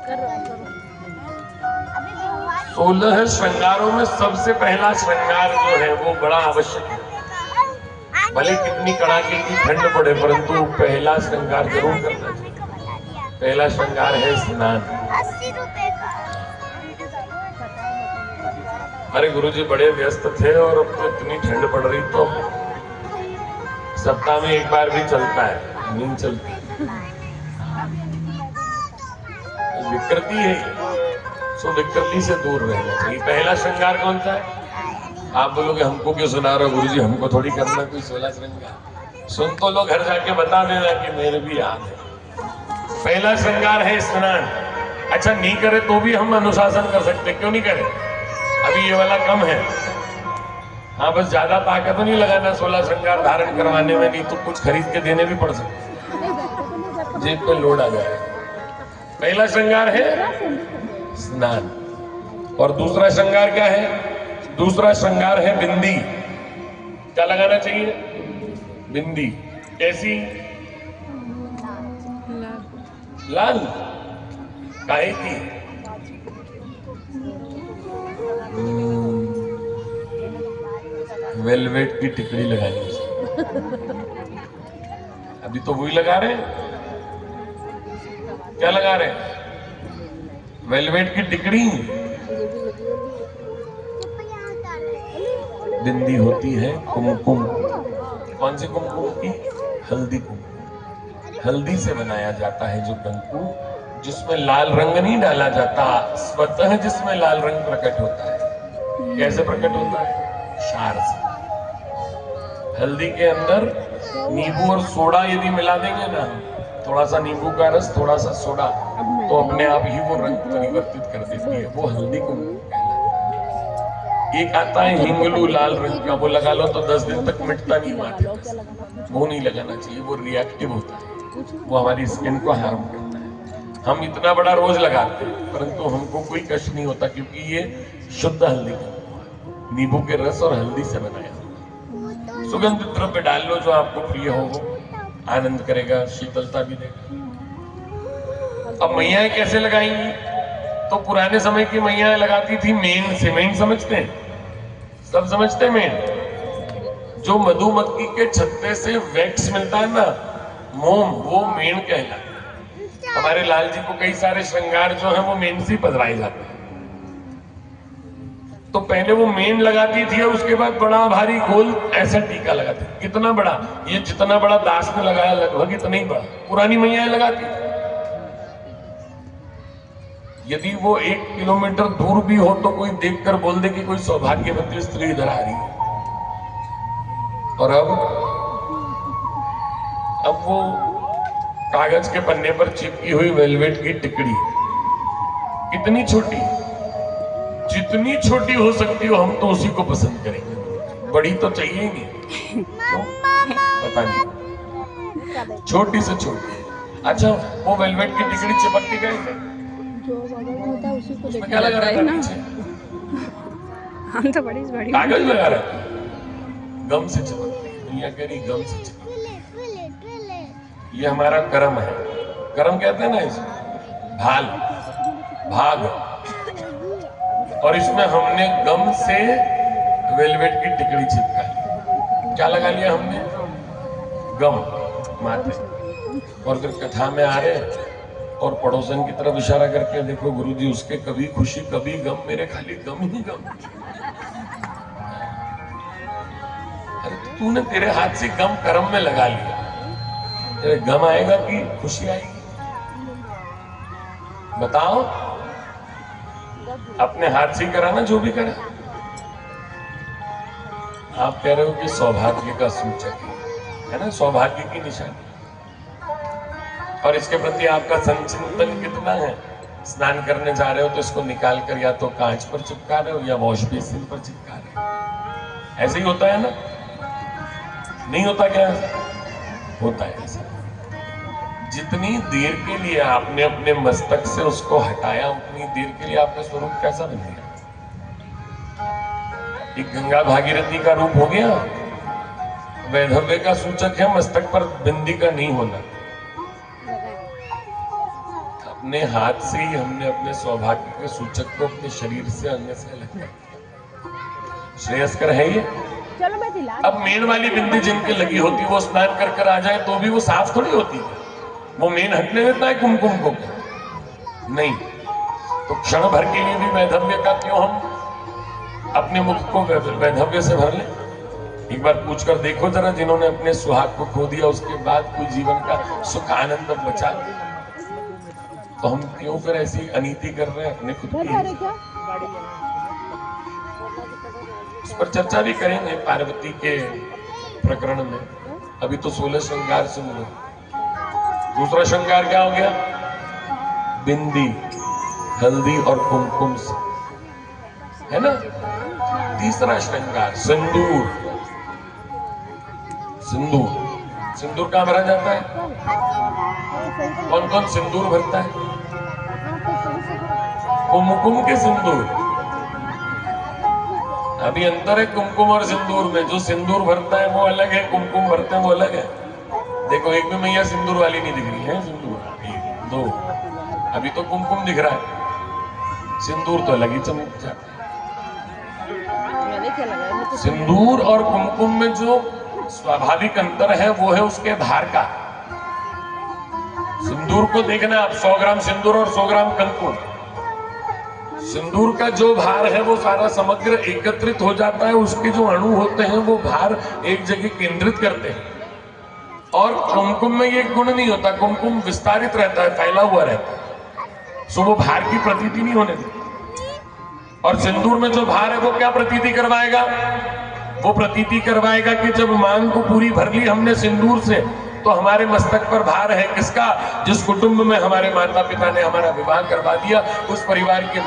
16 श्रृंगारों में सबसे पहला श्रृंगार जो है वो बड़ा आवश्यक है। भले कितनी कड़ाके की ठंड पड़े परंतु पहला श्रृंगार जरूर करना चाहिए। पहला श्रृंगार है स्नान। 80 रुपए का। अरे गुरुजी बड़े व्यस्त थे और अब तो इतनी ठंड पड़ रही तो सप्ताह में एक बार भी चलता है, नहीं चलती। विकृति है, सो विकृति से दूर रहना चाहिए। पहला श्रृंगार कौन सा है? आप बोलोगे हमको क्यों सुना रहे हो गुरुजी, हमको थोड़ी करना कोई 16 श्रृंगार। सुन तो लोग घर जाके बता देना कि मेरे भी याद है। पहला श्रृंगार है स्नान। अच्छा नहीं करे तो भी हम अनुशासन कर सकते, क्यों नहीं करें? अभी ये वाला कम है। हाँ बस ज्यादा ताकत नहीं लगाना 16 श्रृंगार धारण करवाने में, नहीं तो कुछ खरीद के देने भी पड़ सकते, जेब पे लोड आ जाए। पहला श्रृंगार है स्नान। और दूसरा श्रृंगार क्या है? दूसरा श्रृंगार है बिंदी। क्या लगाना चाहिए? बिंदी। कैसी? लाल। काहे की? वेलवेट की टिकड़ी लगानी है। अभी तो वही लगा रहे हैं। क्या लगा रहे हैं? वेलवेट की टिकड़ी। बिंदी होती है कुमकुम। कौन सी कुमकुम की? हल्दी कुमकुम। हल्दी से बनाया जाता है जो कंकु, जिसमें लाल रंग नहीं डाला जाता, स्वतः जिसमें लाल रंग प्रकट होता है। कैसे प्रकट होता है? क्षार से। हल्दी के अंदर नींबू और सोडा यदि मिला देंगे ना, थोड़ा सा नींबू का रस थोड़ा सा सोडा, तो अपने आप ही वो रंग परिवर्तित कर देती है। वो हल्दी को कहलाता है। एक आता है हिंगलू लाल रंग का, वो लगा लो तो 10 दिन तक मिटता नहीं माथे पे। वो नहीं लगाना चाहिए, वो रिएक्टिव होता है, वो हमारी स्किन को हार्म करता है। हम इतना बड़ा रोज लगाते हैं परंतु हमको कोई कष्ट नहीं होता, क्योंकि ये शुद्ध हल्दी का, नींबू के रस और हल्दी से बनाया। सुगंधित द्रव्य डाल लो जो आपको प्रिय हो, वो आनंद करेगा, शीतलता भी देगा। अब मैयाएं कैसे लगाएंगी? तो पुराने समय की मैयाएं लगाती थी मेन से। मेन समझते हैं? सब समझते हैं मेन? जो मधुमक्खी के छत्ते से वैक्स मिलता है ना, मोम, वो मेन कहलाता है। हमारे लाल जी को कई सारे श्रृंगार जो है वो मेन से पधराए जाते हैं। तो पहले वो मेन लगाती थी और उसके बाद बड़ा भारी गोल ऐसा टीका लगाती। कितना बड़ा? ये जितना बड़ा दास ने लगाया लगभग इतना ही बड़ा पुरानी मैयाएं लगाती। यदि वो 1 किलोमीटर दूर भी हो तो कोई देखकर बोल दे कि कोई सौभाग्यवती स्त्री इधर आ रही है। और अब वो कागज के पन्ने पर चिपकी हुई वेलवेट की टिकड़ी, कितनी छोटी, जितनी छोटी हो सकती हो हम तो उसी को पसंद करेंगे। बड़ी तो चाहिए ही नहीं, क्यों पता नहीं, छोटी से छोटी। अच्छा वो वेलवेट की टिकड़ी चिपकती कैसे? उसमें क्या लगा रहा था नीचे? हम तो बड़ी कागज लगा रहा था, गम से चिपकती। दुनिया कह रही गम से चिपकती। ये हमारा कर्म है। कर्म कहते हैं ना इसमें, भाल, भाग। और इसमें हमने गम से वेलवेट की टिकड़ी चिपका ली। क्या लगा लिया हमने? गम माथे। और फिर कथा में आ रहे और पड़ोसन की तरफ इशारा करके, देखो गुरुजी उसके कभी खुशी कभी गम, मेरे खाली गम ही गम। अरे तूने, तेरे हाथ से गम कर्म में लगा लिया, तेरे गम आएगा कि खुशी आएगी? बताओ। अपने हाथ से करा ना जो भी करा। आप कह रहे हो कि सौभाग्य का सूचक है ना, सौभाग्य की निशानी। और इसके प्रति आपका संचिंतन कितना है? स्नान करने जा रहे हो तो इसको निकाल कर या तो कांच पर चिपका रहे हो या वॉश बेसिन पर चिपका रहे हो। ऐसे ही होता है ना? नहीं होता क्या? होता है ऐसा। जितनी देर के लिए आपने अपने मस्तक से उसको हटाया, उतनी देर के लिए आपका स्वरूप कैसा बन गया? एक गंगा भागीरथी का रूप हो गया। वैधव्य का सूचक है मस्तक पर बिंदी का नहीं होना। अपने हाथ से ही हमने अपने सौभाग्य के सूचक को अपने शरीर से अंग से अलग कर दिया। श्रेयस्कर है ये। चलो मैं दिला। अब मेन वाली बिंदी जिनके लगी होती वो स्नान कर कर आ जाए तो भी वो साफ थोड़ी होती, वो मेन हटने देता है कुमकुम को? नहीं। तो क्षण भर के लिए भी वैधव्य का क्यों हम अपने मुख को वैधव्य से भर लें? एक बार पूछकर देखो जरा, जिन्होंने अपने सुहाग को खो दिया उसके बाद कोई जीवन का सुख आनंद बचा, तो हम क्यों फिर ऐसी अनीति कर रहे हैं अपने खुद घर जा रहे की? क्या? इस पर चर्चा भी करेंगे पार्वती के प्रकरण में। अभी तो 16 श्रृंगार सुन लो। दूसरा श्रृंगार क्या हो गया? बिंदी, हल्दी और कुमकुम से, है ना? तीसरा श्रृंगार सिंदूर। सिंदूर, सिंदूर कहां भरा जाता है? कौन कौन सिंदूर भरता है? कुमकुम के सिंदूर। अभी अंतर है कुमकुम और सिंदूर में। जो सिंदूर भरता है वो अलग है, कुमकुम भरते हैं वो अलग है। देखो एक भी मैया सिंदूर वाली नहीं दिख रही है। सिंदूर 1 2, अभी तो कुमकुम दिख रहा है, सिंदूर तो अलग ही चमक जाता है। सिंदूर और कुमकुम में जो स्वाभाविक अंतर है वो है उसके भार का। सिंदूर को देखना आप, 100 ग्राम सिंदूर और 100 ग्राम कुमकुम, सिंदूर का जो भार है वो सारा समग्र एकत्रित हो जाता है। उसके जो अणु होते हैं वो भार एक जगह केंद्रित करते हैं। और कुमकुम में ये गुण नहीं होता, कुमकुम विस्तारित रहता है, फैला हुआ रहता है, सो वो भार की प्रतीति नहीं होने देता। और सिंदूर में जो भार है वो क्या प्रतीति करवाएगा? वो प्रतीति करवाएगा कि जब मांग को पूरी भर ली हमने सिंदूर से, तो हमारे मस्तक पर भार है किसका? जिस कुटुंब में हमारे माता पिता ने हमारा विवाह करवा दिया, उस परिवार के